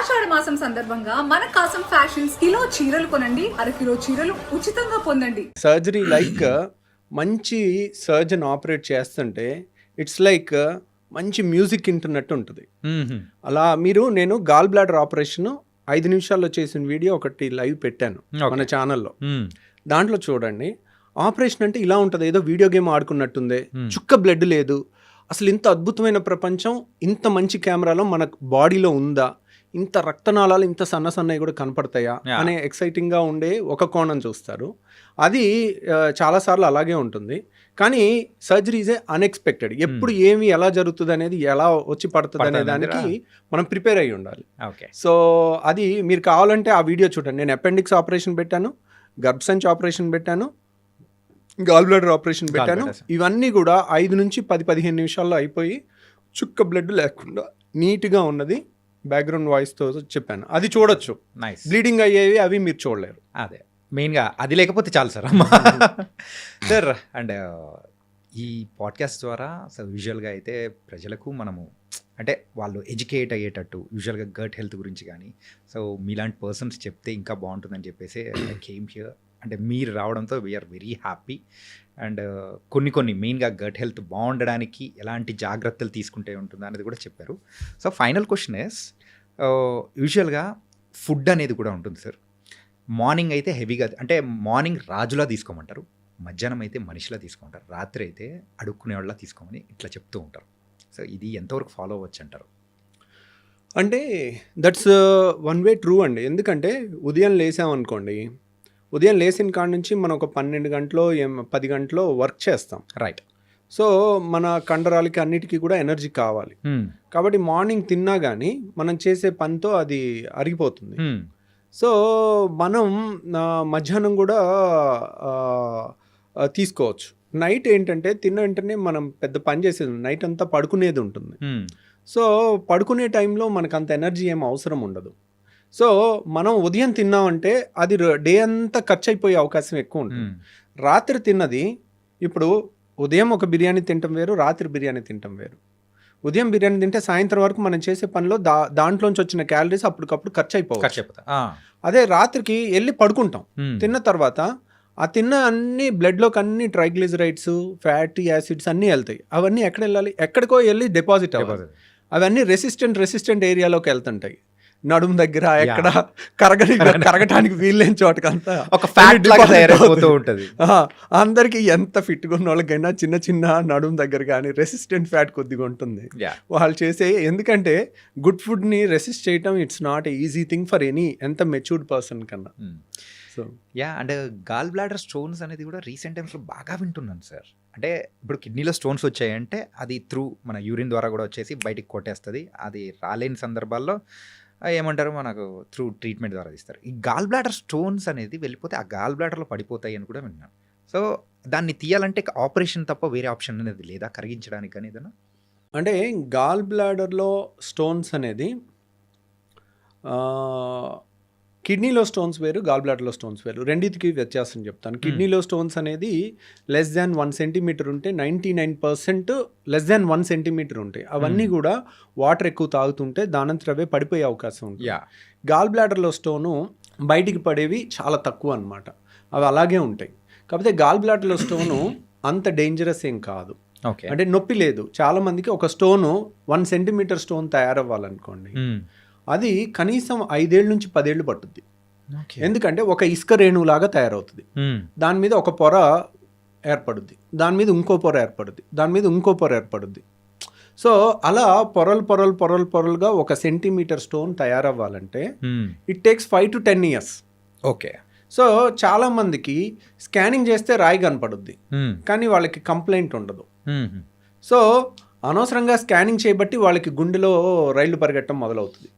ఆషాఢ మాసం సందర్భంగా మన కాసం ఫ్యాషన్స్ కిలో చీరలు కొనండి, అరకిలో చీరలు ఉచితంగా పొందండి. సర్జరీ లైక్ మంచి సర్జన్ ఆపరేట్ చేస్తుంటే ఇట్స్ లైక్ మంచి మ్యూజిక్ వింటున్నట్టు ఉంటుంది. అలా నేను గాల్ బ్లాడర్ ఆపరేషన్ 5 నిమిషాల్లో చేసిన వీడియో ఒకటి లైవ్ పెట్టాను మన ఛానల్లో. దాంట్లో చూడండి, ఆపరేషన్ అంటే ఇలా ఉంటుంది, ఏదో వీడియో గేమ్ ఆడుకున్నట్టుందే, చుక్క బ్లడ్ లేదు, అసలు ఇంత అద్భుతమైన ప్రపంచం ఇంత మంచి కెమెరాలో మన బాడీలో ఉందా, ఇంత రక్తనాళాలు ఇంత సన్నవి కూడా కనపడతాయా అనే ఎక్సైటింగ్గా ఉండే ఒక కోణం చూస్తారు. అది చాలాసార్లు అలాగే ఉంటుంది. కానీ సర్జరీ ఈజ్ అన్ఎక్స్పెక్టెడ్. ఎప్పుడు ఏమి ఎలా జరుగుతుంది అనేది, ఎలా వచ్చి పడుతుంది అనే దానికి మనం ప్రిపేర్ అయ్యి ఉండాలి. సో అది మీరు కావాలంటే ఆ వీడియో చూడండి. నేను అపెండిక్స్ ఆపరేషన్ పెట్టాను, గర్భసంచి ఆపరేషన్ పెట్టాను, గాల్ బ్లాడర్ ఆపరేషన్ పెట్టాను. ఇవన్నీ కూడా 5 నుంచి 10-15 నిమిషాల్లో అయిపోయి చుక్క బ్లడ్ లేకుండా నీట్గా ఉన్నది. బ్యాక్గ్రౌండ్ వాయిస్తో చెప్పాను, అది చూడొచ్చు. బ్లీడింగ్ అయ్యేవి అవి మీరు చూడలేరు. అదే మెయిన్గా అది లేకపోతే చాలు సార్. అమ్మా సార్, అండ్ ఈ పాడ్కాస్ట్ ద్వారా సార్ యూజువల్గా అయితే ప్రజలకు మనము అంటే వాళ్ళు ఎడ్యుకేట్ అయ్యేటట్టు యూజువల్గా గట్ హెల్త్ గురించి కానీ సో మీలాంటి పర్సన్స్ చెప్తే ఇంకా బాగుంటుందని చెప్పేసి కేమ్ హియర్. అంటే మీరు రావడంతో వీఆర్ వెరీ హ్యాపీ. అండ్ కొన్ని మెయిన్గా గట్ హెల్త్ బాగుండడానికి ఎలాంటి జాగ్రత్తలు తీసుకుంటే ఉంటుంది అనేది కూడా చెప్పారు. సో ఫైనల్ క్వశ్చన్ ఇస్, యూజువల్గా ఫుడ్ అనేది కూడా ఉంటుంది సార్. మార్నింగ్ అయితే హెవీగా, అంటే మార్నింగ్ రాజులా తీసుకోమంటారు, మధ్యాహ్నం అయితే మనిషిలా తీసుకుంటారు, రాత్రి అయితే అడుక్కునే వాళ్ళ తీసుకోమని ఇట్లా చెప్తూ ఉంటారు. సో ఇది ఎంతవరకు ఫాలో అవ్వచ్చు అంటారు? అంటే దట్స్ వన్ వే ట్రూ అండి. ఎందుకంటే ఉదయం లేసామనుకోండి, ఉదయం లేచిన కాడ నుంచి మనం ఒక 12 గంటలో 10 గంటలో వర్క్ చేస్తాం, రైట్? సో మన కండరాలకి అన్నిటికీ కూడా ఎనర్జీ కావాలి. కాబట్టి మార్నింగ్ తిన్నా కానీ మనం చేసే పనితో అది అరిగిపోతుంది. సో మనం మధ్యాహ్నం కూడా తీసుకోవచ్చు. నైట్ ఏంటంటే తిన్న వెంటనే మనం పెద్ద పని చేసేది, నైట్ అంతా పడుకునేది ఉంటుంది. సో పడుకునే టైంలో మనకు అంత ఎనర్జీ ఏం అవసరం ఉండదు. సో మనం ఉదయం తిన్నామంటే అది డే అంతా ఖర్చు అయిపోయే అవకాశం ఎక్కువ ఉంటుంది. రాత్రి తిన్నది, ఇప్పుడు ఉదయం ఒక బిర్యానీ తినటం వేరు, రాత్రి బిర్యానీ తినటం వేరు. ఉదయం బిర్యానీ తింటే సాయంత్రం వరకు మనం చేసే పనిలో దాంట్లోంచి వచ్చిన క్యాలరీస్ అప్పటికప్పుడు ఖర్చు అయిపోవచ్చు. అదే రాత్రికి వెళ్ళి పడుకుంటాం, తిన్న తర్వాత ఆ తిన్న అన్ని బ్లడ్లోకి అన్ని ట్రైగ్లిజరైడ్స్, ఫ్యాటీ యాసిడ్స్ అన్నీ వెళ్తాయి. అవన్నీ ఎక్కడ వెళ్ళాలి? ఎక్కడికో వెళ్ళి డిపాజిట్ అవ్వాలి. అవన్నీ రెసిస్టెంట్ ఏరియాలోకి వెళ్తుంటాయి, నడుము దగ్గర, ఎక్కడ కరగటానికి వీల్లేని చోటకంతా ఒక ఫ్యాట్ లాగా తయారైపోతూ ఉంటుంది. అందరికి ఎంత ఫిట్గా ఉన్న వాళ్ళకైనా చిన్న నడుము దగ్గర కానీ రెసిస్టెంట్ ఫ్యాట్ కొద్దిగా ఉంటుంది వాళ్ళు చేసే. ఎందుకంటే గుడ్ ఫుడ్ని రెసిస్ట్ చేయటం it's not easy thing for any ఎంత మెచ్యూర్డ్ పర్సన్ కన్నా. So and gall bladder stones అనేది కూడా రీసెంట్ టైమ్స్లో బాగా వింటున్నాను సార్. అంటే ఇప్పుడు కిడ్నీలో స్టోన్స్ వచ్చాయంటే అది త్రూ మన యూరిన్ ద్వారా కూడా వచ్చేసి బయటికి కొట్టేస్తుంది. అది రాలేని సందర్భాల్లో ఏమంటారు, మనకు త్రూ ట్రీట్మెంట్ ద్వారా తీస్తారు. ఈ గాల్ బ్లాడర్ స్టోన్స్ అనేది వెళ్ళిపోతే ఆ గాల్ బ్లాడర్లో పడిపోతాయి అని కూడా విన్నాను. సో దాన్ని తీయాలంటే ఆపరేషన్ తప్ప వేరే ఆప్షన్ అనేది లేదా కరిగించడానికి కానీ ఏదైనా? అంటే గాల్ బ్లాడర్లో స్టోన్స్ అనేది కిడ్నీలో స్టోన్స్ వేరు, గాల్ బ్లాడర్లో స్టోన్స్ వేరు. రెండింటికి వ్యత్యాసం చెప్తాను. కిడ్నీలో స్టోన్స్ అనేది లెస్ దాన్ 1 సెంటీమీటర్ ఉంటే 99% లెస్ దాన్ 1 సెంటీమీటర్ ఉంటాయి. అవన్నీ కూడా వాటర్ ఎక్కువ తాగుతుంటే దానంతట అవే పడిపోయే అవకాశం ఉంటుంది. గాల్ బ్లాడర్లో స్టోను బయటికి పడేవి చాలా తక్కువ అన్నమాట, అవి అలాగే ఉంటాయి. కాకపోతే గాల్ బ్లాడర్లో స్టోను అంత డేంజరస్ ఏం కాదు. అంటే నొప్పి లేదు. చాలా మందికి ఒక స్టోను 1 సెంటీమీటర్ స్టోన్ తయారవ్వాలనుకోండి, అది కనీసం 5 ఏళ్ళ నుంచి 10 ఏళ్ళు పట్టుద్ది. ఎందుకంటే ఒక ఇసుక రేణువులాగా తయారవుతుంది. దాని మీద ఒక పొర ఏర్పడుద్ది, దాని మీద ఇంకో పొర ఏర్పడుద్ది, దాని మీద ఇంకో పొర ఏర్పడుద్ది. సో అలా పొరలుగా 1 సెంటీమీటర్ స్టోన్ తయారవ్వాలంటే it takes 5 to 10 years. Okay. So చాలా మందికి స్కానింగ్ చేస్తే రాయి కనపడుద్ది, కానీ వాళ్ళకి కంప్లైంట్ ఉండదు. సో అనవసరంగా స్కానింగ్ చేయబట్టి వాళ్ళకి గుండెలో రైళ్లు పరిగెట్టడం మొదలవుతుంది.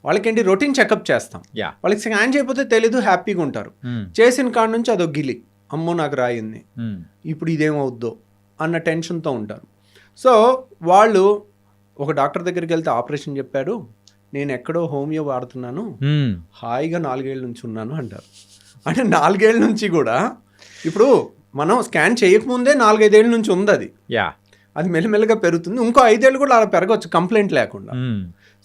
వాళ్ళకేంటి, రొటీన్ చెకప్ చేస్తాం, వాళ్ళకి స్కాన్ చేయకపోతే తెలీదు, హ్యాపీగా ఉంటారు. చేసిన కాడ నుంచి అదో గిలి, అమ్మో నాకు రాయింది, ఇప్పుడు ఇదేమవుద్దో అన్న టెన్షన్తో ఉంటారు. సో వాళ్ళు ఒక డాక్టర్ దగ్గరికి వెళ్తే ఆపరేషన్ చెప్పాడు, నేను ఎక్కడో హోమియో వాడుతున్నాను, హాయిగా 4 ఏళ్ళ నుంచి ఉన్నాను అంటారు. అంటే 4 ఏళ్ళ నుంచి కూడా, ఇప్పుడు మనం స్కాన్ చేయకముందే 4-5 ఏళ్ళ నుంచి ఉంది అది మెల్లమెల్లగా పెరుగుతుంది. ఇంకో 5 ఏళ్ళు కూడా అలా పెరగవచ్చు కంప్లైంట్ లేకుండా.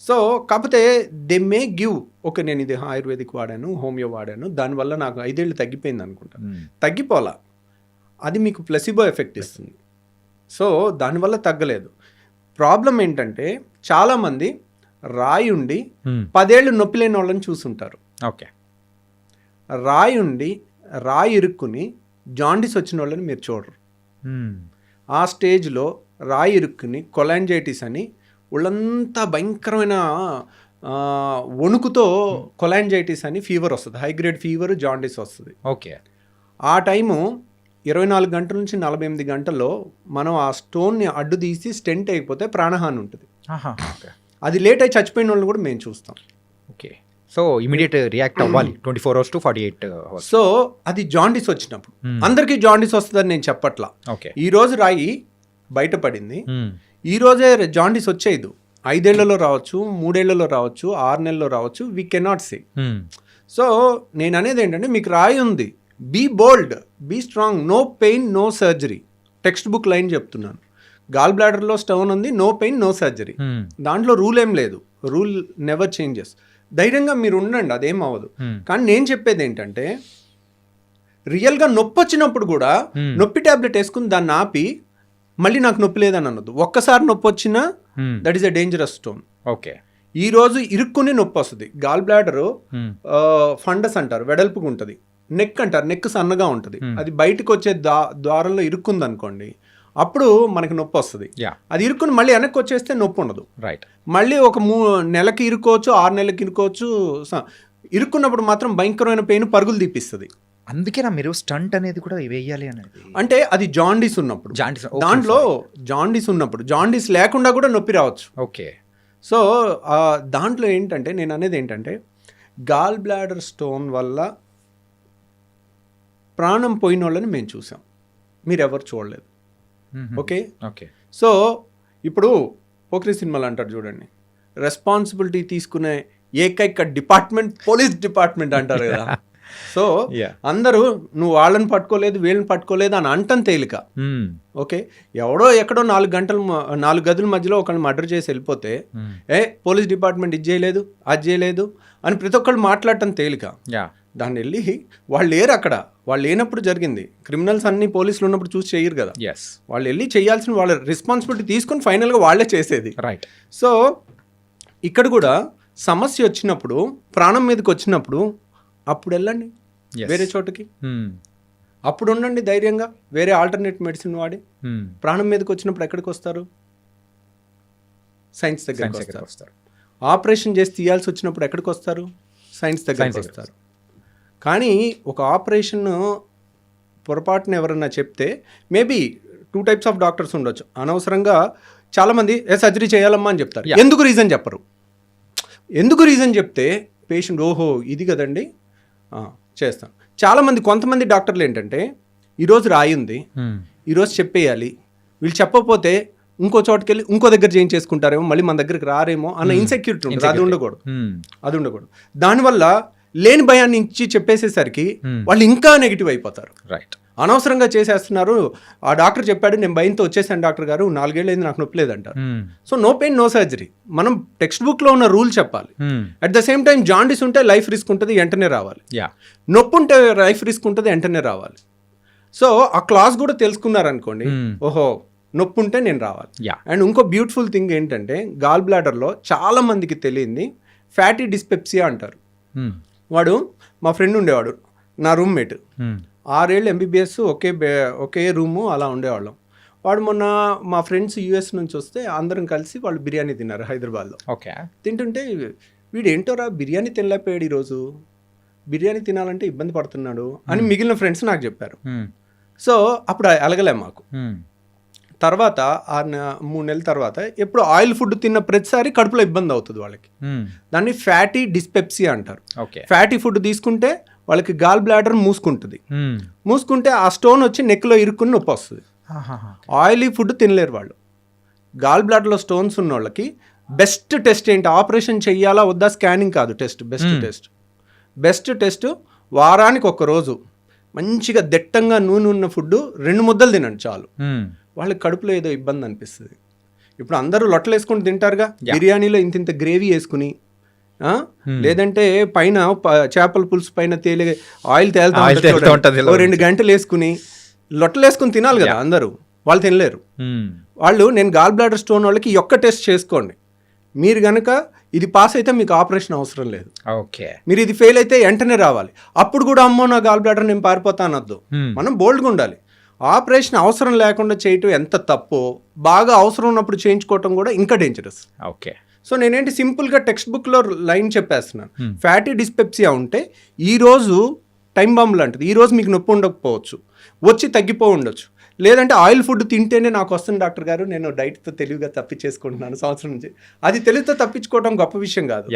సో కాకపోతే దే మే గివ్ ఓకే నేను ఇది ఆయుర్వేదిక్ వాడాను, హోమియో వాడాను, దానివల్ల నాకు 5 ఏళ్ళు తగ్గిపోయింది అనుకుంటా. తగ్గిపోలా, అది మీకు ప్లసిబో ఎఫెక్ట్ ఇస్తుంది. సో దానివల్ల తగ్గలేదు. ప్రాబ్లం ఏంటంటే చాలామంది రాయి ఉండి 10 ఏళ్ళు నొప్పి లేని వాళ్ళని చూసుంటారు. ఓకే, రాయి ఇరుక్కుని జాండీస్ వచ్చిన వాళ్ళని మీరు చూడరు. ఆ స్టేజ్లో రాయి ఇరుక్కుని కొలాంజైటిస్ అని ఒళ్ళంతా భయంకరమైన వణుకుతో కొలాంజైటిస్ అని ఫీవర్ వస్తుంది, హై గ్రేడ్ ఫీవర్, జాండీస్ వస్తుంది. ఓకే, ఆ టైము 24 గంటల నుంచి 48 గంటల్లో మనం ఆ స్టోన్ని అడ్డు తీసి స్టెంట్ అయిపోతే ప్రాణహాని ఉంటుంది. అది లేట్ అయి చచ్చిపోయిన వాళ్ళని కూడా మేము చూస్తాం. ఓకే, సో ఇమీడియట్ రియాక్ట్ అవ్వాలి 24 hours to 48 hours. సో అది జాండీస్ వచ్చినప్పుడు అందరికీ జాండీస్ వస్తుందని నేను చెప్పట్లా. ఓకే, ఈ రోజు రాయి బయటపడింది, ఈ రోజే జాండీస్ వచ్చేది. 5 ఏళ్లలో రావచ్చు, 3 ఏళ్లలో రావచ్చు, 6 నెలల్లో రావచ్చు, వీ కెనాట్ సీ. సో నేను అనేది ఏంటంటే మీకు రాయి ఉంది, be bold, be strong, no pain no surgery. Textbook line చెప్తున్నాను. గాల్ బ్లాడర్లో స్టోన్ ఉంది, నో పెయిన్ నో సర్జరీ. దాంట్లో రూల్ ఏం లేదు, రూల్ నెవర్ చేంజెస్. ధైర్యంగా మీరు ఉండండి, అదేం అవ్వదు. కానీ నేను చెప్పేది ఏంటంటే రియల్గా నొప్పి వచ్చినప్పుడు కూడా నొప్పి ట్యాబ్లెట్ వేసుకుని దాన్ని ఆపి మళ్ళీ నాకు నొప్పి లేదని అనొద్దు. ఒక్కసారి నొప్పి వచ్చినా that is a dangerous stone. Okay, ఈ రోజు ఇరుక్కుని నొప్పి వస్తుంది. గాల్ బ్లాడరు ఫండస్ అంటారు, వెడల్పుగా ఉంటుంది. నెక్ అంటారు, నెక్ సన్నగా ఉంటుంది. అది బయటకు వచ్చే ద్వారంలో ఇరుక్కుంది అనుకోండి, అప్పుడు మనకి నొప్పి వస్తుంది. అది ఇరుక్కుని మళ్ళీ వెనక్కి వచ్చేస్తే నొప్పి ఉండదు. రైట్, మళ్ళీ ఒక నెలకి ఇరుకోవచ్చు, 6 నెలలకి ఇరుకోవచ్చు. ఇరుక్కున్నప్పుడు మాత్రం భయంకరమైన పెయిన్ పరుగులు తీపిస్తుంది. అందుకేనా మీరు స్టంట్ అనేది కూడా వేయాలి అనేది? అంటే అది జాండీస్ ఉన్నప్పుడు, దాంట్లో జాండీస్ ఉన్నప్పుడు, జాండీస్ లేకుండా కూడా నొప్పి రావచ్చు. ఓకే, సో దాంట్లో ఏంటంటే నేను అనేది ఏంటంటే గాల్ బ్లాడర్ స్టోన్ వల్ల ప్రాణం పోయిన వాళ్ళని మేము చూసాం, మీరెవరు చూడలేదు. ఓకే ఓకే, సో ఇప్పుడు పోక్రీ సినిమాలు అంటారు చూడండి, రెస్పాన్సిబిలిటీ తీసుకునే ఏకైక డిపార్ట్మెంట్ పోలీస్ డిపార్ట్మెంట్ అంటారు కదా. సో అందరూ నువ్వు వాళ్ళని పట్టుకోలేదు వీళ్ళని పట్టుకోలేదు అని అంటం తేలిక. ఓకే, ఎవడో ఎక్కడో 4 గదుల మధ్యలో ఒకరిని మర్డర్ చేసి వెళ్ళిపోతే పోలీస్ డిపార్ట్మెంట్ ఇది చేయలేదు అది చేయలేదు అని ప్రతి ఒక్కళ్ళు మాట్లాడటం తేలిక. దాన్ని వెళ్ళి వాళ్ళు లేరు అక్కడ, వాళ్ళు లేనప్పుడు జరిగింది. క్రిమినల్స్ అన్ని పోలీసులు ఉన్నప్పుడు చూసి చేయరు కదా, వాళ్ళు వెళ్ళి చేయాల్సిన వాళ్ళ రెస్పాన్సిబిలిటీ తీసుకొని ఫైనల్గా వాళ్ళే చేసేది. రైట్. సో ఇక్కడ కూడా సమస్య వచ్చినప్పుడు, ప్రాణం మీదకి వచ్చినప్పుడు అప్పుడు వెళ్ళండి వేరే చోటకి, అప్పుడు ఉండండి ధైర్యంగా, వేరే ఆల్టర్నేట్ మెడిసిన్ వాడి. ప్రాణం మీదకి వచ్చినప్పుడు ఎక్కడికి వస్తారు? సైన్స్ దగ్గరికి వస్తారు. ఆపరేషన్ చేసి తీయాల్సి వచ్చినప్పుడు ఎక్కడికి వస్తారు? సైన్స్ దగ్గరికి వస్తారు. కానీ ఒక ఆపరేషన్ పొరపాటున ఎవరన్నా చెప్తే మేబీ 2 types ఆఫ్ డాక్టర్స్ ఉండొచ్చు. అనవసరంగా చాలామంది సర్జరీ చేయాలమ్మా అని చెప్తారు. ఎందుకు రీజన్ చెప్పరు. ఎందుకు రీజన్ చెప్తే పేషెంట్ ఓహో ఇది కదండి చేస్తాం. చాలామంది కొంతమంది డాక్టర్లు ఏంటంటే ఈరోజు రాయి ఉంది, ఈరోజు చెప్పేయాలి, వీళ్ళు చెప్పకపోతే ఇంకో చోటుకి వెళ్ళి ఇంకో దగ్గర చేయించేసుకుంటారేమో, మళ్ళీ మన దగ్గరికి రారేమో అన్న ఇన్సెక్యూరిటీ ఉంటుంది. అది ఉండకూడదు. దానివల్ల లేని భయాన్ని ఇచ్చి చెప్పేసేసరికి వాళ్ళు ఇంకా నెగిటివ్ అయిపోతారు. రైట్, అనవసరంగా చేసేస్తున్నారు. ఆ డాక్టర్ చెప్పాడు, నేను భయంతో వచ్చేసాను డాక్టర్ గారు, 4 ఏళ్ళు అయింది నాకు నొప్పి లేదంటారు. So no pain no surgery. మనం టెక్స్ట్ బుక్లో ఉన్న రూల్ చెప్పాలి. At the same time jaundice ఉంటే లైఫ్ రిస్క్ ఉంటుంది, వెంటనే రావాలి. నొప్పి ఉంటే లైఫ్ రిస్క్ ఉంటుంది, వెంటనే రావాలి. సో ఆ క్లాస్ కూడా తెలుసుకున్నారనుకోండి, ఓహో నొప్పి ఉంటే నేను రావాలి. అండ్ ఇంకో బ్యూటిఫుల్ థింగ్ ఏంటంటే గాల్ బ్లాడర్లో చాలా మందికి తెలియంది ఫ్యాటీ డిస్పెప్సియా అంటారు. వాడు మా ఫ్రెండ్ ఉండేవాడు, నా రూమ్మేట్. 6 ఏళ్ళు MBBS ఒకే రూము అలా ఉండేవాళ్ళం. వాడు మొన్న మా ఫ్రెండ్స్ US నుంచి వస్తే అందరం కలిసి వాళ్ళు బిర్యానీ తిన్నారు హైదరాబాద్లో. ఓకే, తింటుంటే వీడు ఏంటోరా బిర్యానీ తినలేకపోయాడు, ఈరోజు బిర్యానీ తినాలంటే ఇబ్బంది పడుతున్నాడు అని మిగిలిన ఫ్రెండ్స్ నాకు చెప్పారు. సో అప్పుడు అలగలే మాకు. తర్వాత 3 నెలల తర్వాత ఎప్పుడు ఆయిల్ ఫుడ్ తిన్న ప్రతిసారి కడుపులో ఇబ్బంది అవుతుంది వాళ్ళకి. దాన్ని ఫ్యాటీ డిస్పెప్సియా అంటారు. ఫ్యాటీ ఫుడ్ తీసుకుంటే వాళ్ళకి గాల్ బ్లాడర్ మూసుకుంటే ఆ స్టోన్ వచ్చి నెక్లో ఇరుక్కుని నొప్పి వస్తుంది. ఆయిలీ ఫుడ్ తినలేరు వాళ్ళు. గాల్ బ్లాడర్లో స్టోన్స్ ఉన్న వాళ్ళకి బెస్ట్ టెస్ట్ ఏంటి, ఆపరేషన్ చెయ్యాలా వద్దా స్కానింగ్ కాదు, బెస్ట్ టెస్ట్ వారానికి 1 రోజు మంచిగా దట్టంగా నూనె ఉన్న ఫుడ్ 2 ముద్దలు తినండి చాలు. వాళ్ళకి కడుపులో ఏదో ఇబ్బంది అనిపిస్తుంది. ఇప్పుడు అందరూ లొట్టలు వేసుకుని తింటారుగా, Yeah. బిర్యానీలో ఇంత గ్రేవీ వేసుకుని లేదంటే పైన చేపల పులుసు పైన ఆయిల్ తేలుతా Oil ఉంటుంది తేలుతా చూడండి. ఉంటుంది. ఓ 2 గంటలు వేసుకుని లొట్టలు వేసుకుని తినాలి కదా అందరూ, వాళ్ళు తినలేరు. Hmm. వాళ్ళు నేను గాల్ బ్లాడర్ స్టోన్ వాళ్ళకి ఈ ఒక్క టెస్ట్ చేసుకోండి, మీరు కనుక ఇది పాస్ అయితే మీకు ఆపరేషన్ అవసరం లేదు. ఓకే. మీరు ఇది ఫెయిల్ అయితే వెంటనే రావాలి. అప్పుడు కూడా అమ్మో నా గాల్ బ్లాడర్ నేను పారిపోతానొద్దు. మనం బోల్డ్గా ఉండాలి. ఆపరేషన్ అవసరం లేకుండా చేయటం ఎంత తప్పో, బాగా అవసరం ఉన్నప్పుడు చేయించుకోవటం కూడా ఇంకా డేంజరస్. ఓకే. సో నేనేంటి సింపుల్గా టెక్స్ట్ బుక్లో లైన్ చెప్పేస్తున్నాను. ఫ్యాటీ డిస్పెప్సియా ఉంటే ఈరోజు టైం బాంబ్ లాంటిది, ఈరోజు మీకు నొప్పి ఉండకపోవచ్చు, వచ్చి తగ్గిపో ఉండొచ్చు. లేదంటే ఆయిల్ ఫుడ్ తింటేనే నాకు వస్తుంది డాక్టర్ గారు, నేను డైట్తో తెలివిగా తప్పించేసుకుంటున్నాను సంవత్సరం నుంచి. అది తెలివితో తప్పించుకోవడం గొప్ప విషయం కాదు.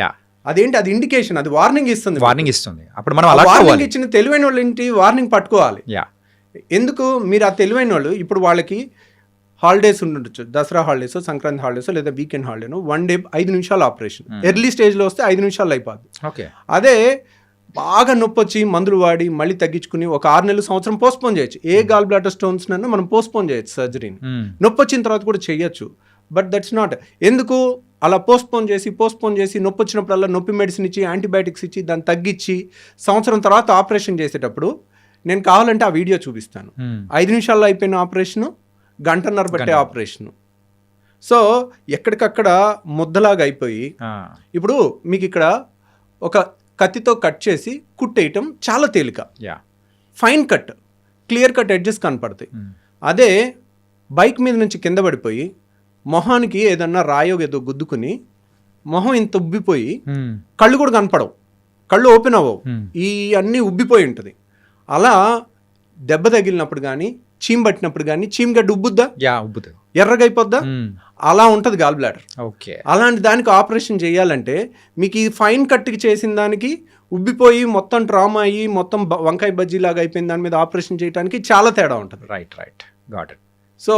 అదేంటి, అది ఇండికేషన్, అది వార్నింగ్ ఇస్తుంది. వార్నింగ్ ఇస్తుంది. అప్పుడు మనం వార్నింగ్ ఇచ్చిన తెలివైన వాళ్ళు ఏంటి, వార్నింగ్ పట్టుకోవాలి. ఎందుకు మీరు ఆ తెలివైన వాళ్ళు ఇప్పుడు వాళ్ళకి హాలిడేస్ ఉండొచ్చు, దసరా హాలిడేస్, సంక్రాంతి హాలిడేస్, లేదా వీకెండ్ హాలిడేను, 1 డే 5 నిమిషాలు ఆపరేషన్. ఎర్లీ స్టేజ్లో వస్తే 5 నిమిషాలు అయిపోద్ది. ఓకే. అదే బాగా నొప్పి వచ్చి మందులు వాడి మళ్ళీ తగ్గించుకుని ఒక 6 నెలలు సంవత్సరం పోస్ట్పోన్ చేయొచ్చు. ఏ గాల్ బ్లాడర్ స్టోన్స్ నన్ను మనం పోస్ట్పోన్ చేయొచ్చు సర్జరీని. నొప్పి వచ్చిన తర్వాత కూడా చేయొచ్చు. But that's not. ఎందుకు అలా పోస్ట్పోన్ చేసి నొప్పి వచ్చినప్పుడల్లా నొప్పి మెడిసిన్ ఇచ్చి యాంటీబయాటిక్స్ ఇచ్చి దాన్ని తగ్గించి సంవత్సరం తర్వాత ఆపరేషన్ చేసేటప్పుడు నేను కావాలంటే ఆ వీడియో చూపిస్తాను. 5 నిమిషాల్లో అయిపోయిన ఆపరేషను, 1.5 గంట పట్టే ఆపరేషను. సో ఎక్కడికక్కడ ముద్దలాగా అయిపోయి, ఇప్పుడు మీకు ఇక్కడ ఒక కత్తితో కట్ చేసి కుట్టేయటం చాలా తేలిక, fine cut, clear cut edges కనపడతాయి. అదే బైక్ మీద నుంచి కింద పడిపోయి మొహానికి ఏదన్నా రాయో ఏదో గుద్దుకుని మొహం ఇంత ఉబ్బిపోయి కళ్ళు కూడా కనపడవు, కళ్ళు ఓపెన్ అవ్వవు, ఈ అన్నీ ఉబ్బిపోయి ఉంటుంది. అలా దెబ్బ తగిలినప్పుడు కానీ చీమ్ పట్టినప్పుడు కానీ చీమగడ్డ ఉబ్బుద్దా, ఎర్రగా అయిపోద్దా, అలా ఉంటుంది గాల్ బ్లాడర్. ఓకే. అలాంటి దానికి ఆపరేషన్ చేయాలంటే మీకు ఈ ఫైన్ కట్కి చేసిన దానికి ఉబ్బిపోయి మొత్తం ట్రామా అయ్యి మొత్తం వంకాయ బజ్జీ లాగా అయిపోయిన దాని మీద ఆపరేషన్ చేయడానికి చాలా తేడా ఉంటుంది. రైట్. Got it. సో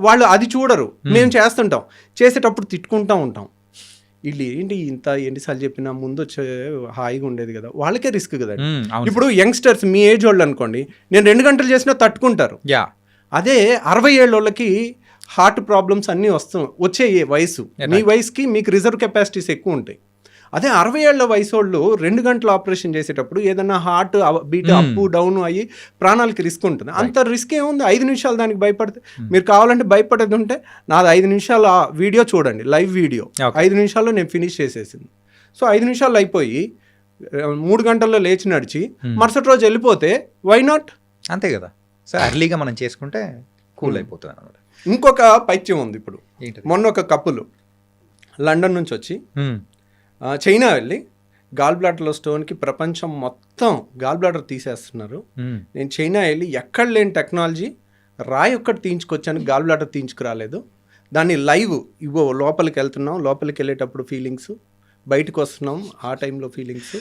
వాళ్ళు అది చూడరు. మేము చేస్తుంటాం, చేసేటప్పుడు తిట్టుకుంటూ ఉంటాం, వీళ్ళు ఏంటి ఇంత ఎన్నిసార్లు చెప్పినా ముందు వచ్చే హాయిగా ఉండేది కదా, వాళ్ళకే రిస్క్ కదా. ఇప్పుడు యంగ్స్టర్స్ మీ ఏజ్ వాళ్ళు అనుకోండి, నేను 2 గంటలు చేసినా తట్టుకుంటారు. అదే 60 ఏళ్ళ వాళ్ళకి హార్ట్ ప్రాబ్లమ్స్ అన్నీ వచ్చే వయసు, మీ వయసుకి మీకు రిజర్వ్ కెపాసిటీస్ ఎక్కువ ఉంటాయి. అదే 60 ఏళ్ల వయసు వాళ్ళు 2 గంటలు ఆపరేషన్ చేసేటప్పుడు ఏదన్నా హార్ట్ బీట్ అప్ డౌన్ అయ్యి ప్రాణాలకి రిస్క్ ఉంటుంది. అంత రిస్క్ ఏముంది, 5 నిమిషాలు దానికి భయపడితే. మీరు కావాలంటే భయపడేది ఉంటే నాది 5 నిమిషాలు వీడియో చూడండి, లైవ్ వీడియో 5 నిమిషాల్లో నేను ఫినిష్ చేసేసింది. సో 5 నిమిషాలు అయిపోయి 3 గంటల్లో లేచి నడిచి మరుసటి రోజు వెళ్ళిపోతే వై నాట్? అంతే కదా. సో ఎర్లీగా మనం చేసుకుంటే కూల్ అయిపోతుంది అన్నమాట. ఇంకొక పైత్యం ఉంది. ఇప్పుడు మొన్న ఒక కప్పులు లండన్ నుంచి వచ్చి చైనా వెళ్ళి గాల్ బ్లాడర్లో స్టోన్కి ప్రపంచం మొత్తం గాల్ బ్లాడర్ తీసేస్తున్నారు. నేను చైనా వెళ్ళి ఎక్కడ లేని టెక్నాలజీ రాయి ఒక్కటి తీయించుకొచ్చాను, గాల్ బ్లాడర్ తీయించుకురాలేదు. దాన్ని లైవ్ ఇవ్వ లోపలికి వెళ్తున్నాం, లోపలికి వెళ్ళేటప్పుడు ఫీలింగ్స్, బయటకు వస్తున్నాం ఆ టైంలో ఫీలింగ్స్,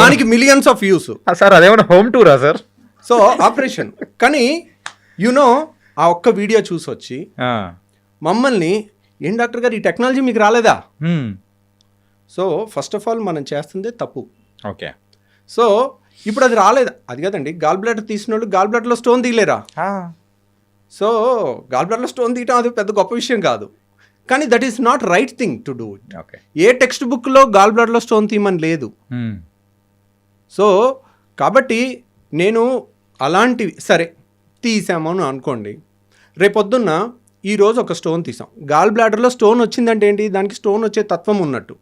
దానికి మిలియన్స్ ఆఫ్ వ్యూస్. సార్ అదేమన్నా హోమ్ టూరా సార్? సో ఆపరేషన్ కానీ యునో ఆ ఒక్క వీడియో చూసి వచ్చి మమ్మల్ని, ఏం డాక్టర్ గారు ఈ టెక్నాలజీ మీకు రాలేదా? సో ఫస్ట్ ఆఫ్ ఆల్ మనం చేస్తుందే తప్పు. ఓకే. సో ఇప్పుడు అది రాలేదు, అది కదండి గాల్ బ్లాడర్ తీసిన వాళ్ళు గాల్ బ్లాడర్లో స్టోన్ తీయలేరా? సో గాల్ బ్లాడర్లో స్టోన్ తీయటం అది పెద్ద గొప్ప విషయం కాదు, కానీ that is not right thing to do. ఏ టెక్స్ట్ బుక్లో గాల్ బ్లాడర్లో స్టోన్ తీయమని లేదు. సో కాబట్టి నేను అలాంటివి సరే తీసామని అనుకోండి, రేపొద్దున్న ఈరోజు ఒక స్టోన్ తీసాం, గాల్ బ్లాడర్లో స్టోన్ వచ్చిందంటే ఏంటి, దానికి స్టోన్ వచ్చే తత్వం ఉన్నట్టు.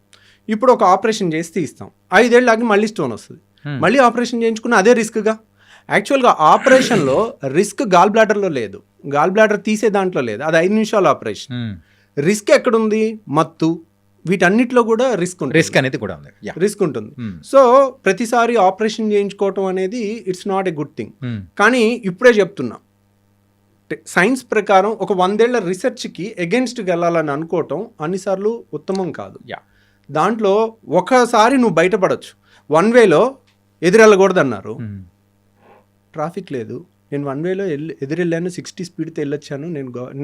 ఇప్పుడు ఒక ఆపరేషన్ చేసి తీస్తాం, 5 ఏళ్ళు ఆగి మళ్ళీ స్టోన్ వస్తుంది, మళ్ళీ ఆపరేషన్ చేయించుకున్న అదే రిస్క్గా. యాక్చువల్గా ఆపరేషన్లో రిస్క్ గాల్ బ్లాడర్లో లేదు, గాల్ బ్లాడర్ తీసే దాంట్లో లేదు, అది 5 నిమిషాల ఆపరేషన్. రిస్క్ ఎక్కడుంది, మత్తు, వీటన్నిటిలో కూడా రిస్క్ అనేది కూడా ఉంది, రిస్క్ ఉంటుంది. సో ప్రతిసారి ఆపరేషన్ చేయించుకోవటం అనేది it's not a good thing. కానీ ఇప్పుడే చెప్తున్నా, సైన్స్ ప్రకారం ఒక 100 ఏళ్ల రీసెర్చ్కి ఎగెన్స్ట్కి వెళ్ళాలని అనుకోవటం అన్నిసార్లు ఉత్తమం కాదు. దాంట్లో ఒకసారి నువ్వు బయటపడవచ్చు, 1 వేలో ఎదురెళ్ళకూడదు అన్నారు, ట్రాఫిక్ లేదు, నేను 1 వేలో ఎదురెళ్ళాను, 60 స్పీడ్తో వెళ్ళొచ్చాను,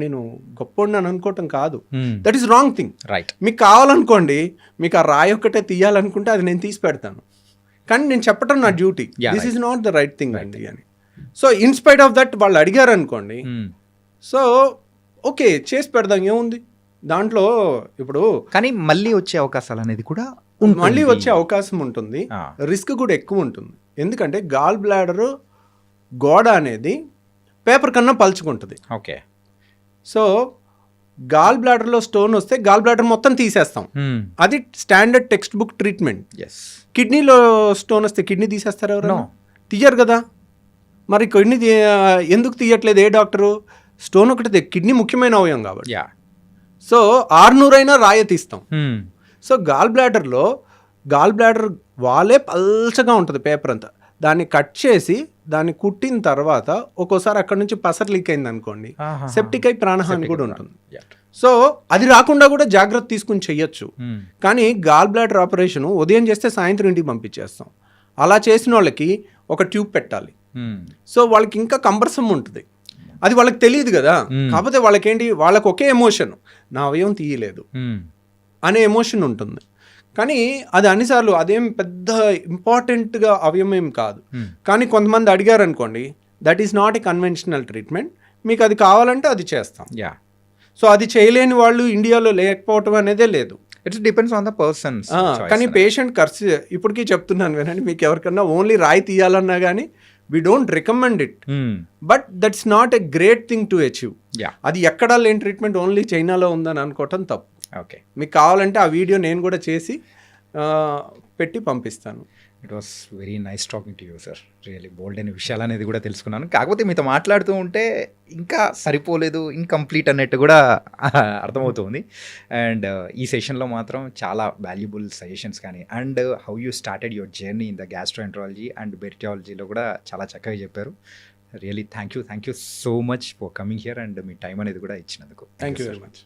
నేను గొప్పవాడిని అనుకోవటం కాదు. That is wrong thing. Right. మీకు కావాలనుకోండి, మీకు ఆ రాయి ఒక్కటే తీయాలనుకుంటే అది నేను తీసి పెడతాను, కానీ నేను చెప్పటం నా duty. This is not the right thing అండి అని. సో ఇన్స్పైట్ ఆఫ్ దట్ వాళ్ళు అడిగారు అనుకోండి, సో ఓకే చేసి పెడదాం, ఏముంది, దాంట్లో ఇప్పుడు కానీ మళ్ళీ వచ్చే అవకాశాలు అనేది కూడా మళ్ళీ వచ్చే అవకాశం ఉంటుంది, రిస్క్ కూడా ఎక్కువ ఉంటుంది. ఎందుకంటే గాల్ బ్లాడర్ గోడ అనేది పేపర్ కన్నా పలుచుకుంటుంది. ఓకే. సో గాల్ బ్లాడర్లో స్టోన్ వస్తే గాల్ బ్లాడర్ మొత్తం తీసేస్తాం, అది standard textbook treatment. Yes. కిడ్నీలో స్టోన్ వస్తే కిడ్నీ తీసేస్తారు ఎవరైనా? తీయరు కదా. మరి కిడ్నీ ఎందుకు తీయట్లేదు ఏ డాక్టరు? స్టోన్ ఒకటి, కిడ్నీ ముఖ్యమైన అవయవం కాబట్టి. సో 600 రాయ తీస్తాం. సో గాల్ బ్లాడర్ వాలే పల్చగా ఉంటుంది పేపర్ అంతా, దాన్ని కట్ చేసి దాన్ని కుట్టిన తర్వాత ఒక్కోసారి అక్కడ నుంచి పసర్ లీక్ అయింది అనుకోండి, సెప్టిక్ అయి ప్రాణహాని కూడా ఉంటుంది. సో అది రాకుండా కూడా జాగ్రత్త తీసుకుని చెయ్యొచ్చు. కానీ గాల్ బ్లాడర్ ఆపరేషన్ ఉదయం చేస్తే సాయంత్రం ఇంటికి పంపించేస్తాం. అలా చేసిన వాళ్ళకి ఒక ట్యూబ్ పెట్టాలి. సో వాళ్ళకి ఇంకా కంబర్సమ్ ఉంటుంది, అది వాళ్ళకి తెలియదు కదా. కాకపోతే వాళ్ళకి ఒకే ఎమోషన్, నా అవయవం తీయలేదు అనే ఎమోషన్ ఉంటుంది. కానీ అది అన్నిసార్లు అదేం పెద్ద ఇంపార్టెంట్గా అవయవం ఏం కాదు. కానీ కొంతమంది అడిగారు అనుకోండి, that is not a conventional treatment, మీకు అది కావాలంటే అది చేస్తాం. సో అది చేయలేని వాళ్ళు ఇండియాలో లేకపోవటం అనేదే లేదు. It's depends on the person. కానీ పేషెంట్ ఖర్చు ఇప్పటికీ చెప్తున్నాను వినండి, మీకు ఎవరికన్నా ఓన్లీ రాయి తీయాలన్నా కానీ we don't recommend it, but that's not a great thing to achieve. అది ఎక్కడా లేని ట్రీట్మెంట్ ఓన్లీ చైనాలో ఉందని అనుకోవటం తప్పు. ఓకే. మీకు కావాలంటే ఆ వీడియో నేను కూడా చేసి పెట్టి పంపిస్తాను. It was very nice talking to you sir. Really bold అయిన విషయాలు అనేది కూడా తెలుసుకున్నాను. కాకపోతే మీతో మాట్లాడుతూ ఉంటే ఇంకా సరిపోలేదు, ఇన్కంప్లీట్ అన్నట్టు కూడా అర్థమవుతుంది. అండ్ ఈ సెషన్లో మాత్రం చాలా వాల్యుబుల్ సజెషన్స్ కానీ, and how you started your journey in the gastroenterology and బెరిటాలజీలో కూడా చాలా చక్కగా చెప్పారు. Really thank you so much for coming here and మీ టైం అనేది కూడా ఇచ్చినందుకు. Thank you very much.